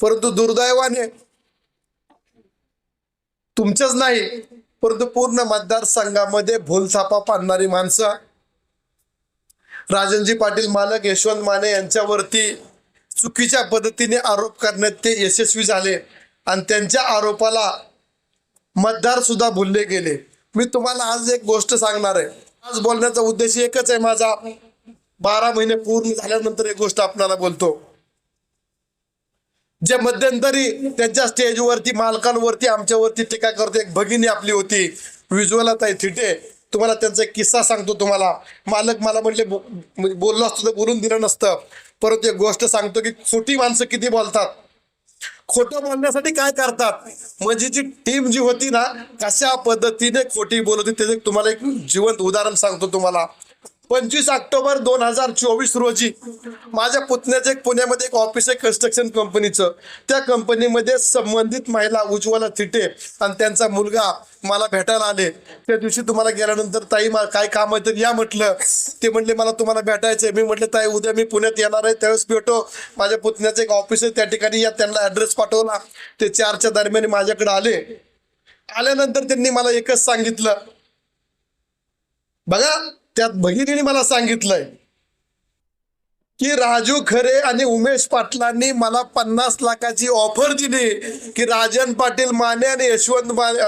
परंतु दुर्दैवाने तुमचंच नाही परंतु पूर्ण मतदारसंघामध्ये भूलथापा पाडणारी माणसं राजनजी पाटील मालक, यशवंत माने यांच्यावरती चुकीच्या पद्धतीने आरोप करण्यात ते यशस्वी झाले आणि त्यांच्या आरोपाला मतदार सुद्धा भुलले गेले। मी तुम्हाला आज एक गोष्ट सांगणार आहे। आज बोलण्याचा उद्देश एकच आहे माझा। 12 महिने पूर्ण झाल्यानंतर एक गोष्ट आपल्याला बोलतो। जे मध्यंतरी त्यांच्या स्टेजवरती मालकांवरती आमच्यावरती टीका करते एक भगिनी आपली होती विज्वलाताई थिटे, तुम्हाला त्यांचा एक किस्सा सांगतो। तुम्हाला मालक मला म्हटले बोललो असतो तर बोलून दिलं नसतं, परंतु एक गोष्ट सांगतो की खोटी माणसं किती बोलतात, खोटं बोलण्यासाठी काय करतात। म्हणजे जी टीम जी होती ना कशा पद्धतीने खोटी बोलत होती त्याचे तुम्हाला एक जिवंत उदाहरण सांगतो तुम्हाला। 25 ऑक्टोबर 2024 रोजी माझ्या पुतण्याचं एक पुण्यामध्ये एक ऑफिस आहे कन्स्ट्रक्शन कंपनीचं। त्या कंपनीमध्ये संबंधित महिला उज्ज्वला थिटे आणि त्यांचा मुलगा मला भेटायला आले। त्या दिवशी तुम्हाला गेल्यानंतर ताई काय काम आहे तर या म्हटलं। ते म्हणले मला तुम्हाला भेटायचंय। मी म्हटलं ताई उद्या मी पुण्यात येणार आहे त्यावेळेस भेटो, माझ्या पुतण्याचं एक ऑफिस आहे त्या ठिकाणी या। त्यांना ॲड्रेस पाठवला। ते 4च्या दरम्यान माझ्याकडे आले। आल्यानंतर त्यांनी मला एकच सांगितलं, बघा त्यात भगिनीने मला सांगितलंय की राजू खरे आणि उमेश पाटलांनी मला 50 लाखाची ऑफर दिली की राजन पाटील माने आणि यशवंत माने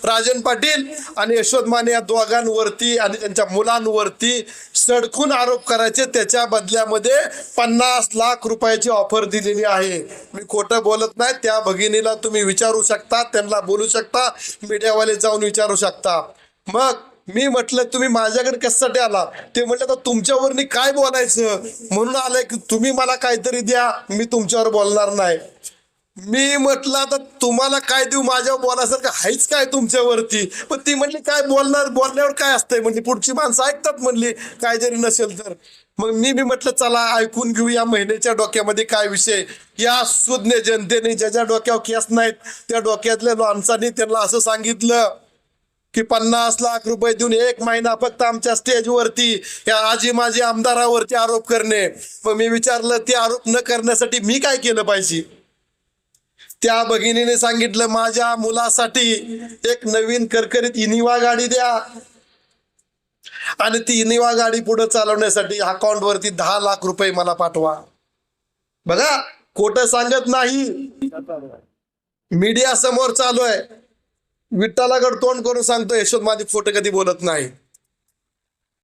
राजन पाटील आणि यशवंत माने या दोघांवरती आणि त्यांच्या मुलांवरती सडकून आरोप करायचे, त्याच्या बदल्यामध्ये 50 लाख रुपयाची ऑफर दिलेली आहे। मी खोटं बोलत नाही। त्या भगिनीला तुम्ही विचारू शकता, त्यांना बोलू शकता, मीडियावाले जाऊन विचारू शकता। मग मी म्हटलं तुम्ही माझ्याकडे कशासाठी आला? ते म्हटलं तर तुमच्यावरनी काय बोलायचं म्हणून आलंय की तुम्ही मला काहीतरी द्या, मी तुमच्यावर बोलणार नाही। मी म्हटलं तर तुम्हाला काय देऊ, माझ्यावर बोलायसारखं हायच काय तुमच्यावरती? पण ती म्हटली काय बोलणार, बोलण्यावर काय असतंय म्हणजे पुढची माणसं ऐकतात म्हणली काय जरी नसेल तर। मग मी म्हटलं चला ऐकून घेऊ या महिन्याच्या डोक्यामध्ये काय विषय। या सुज्ञ जनतेने ज्याच्या डोक्यावर केस नाहीत त्या डोक्यातल्या माणसांनी त्यांना असं सांगितलं की 50 लाख रुपये देऊन 1 महिना फक्त आमच्या स्टेजवरती या आजी माझी आमदारावरती आरोप करणे। मग मी विचारलं ते आरोप न करण्यासाठी मी काय केलं पाहिजे? त्या भगिनीने सांगितलं माझ्या मुलासाठी एक नवीन करकरीत इनिवा गाडी द्या आणि ती इनिवा गाडी पुढे चालवण्यासाठी अकाउंटवरती 10 लाख रुपये मला पाठवा। बघा खोटं सांगत नाही, मीडिया समोर चालू आहे। विठ्ठलाकडे तोंड करून सांगतो यशवंत माझी खोटं कधी बोलत नाही।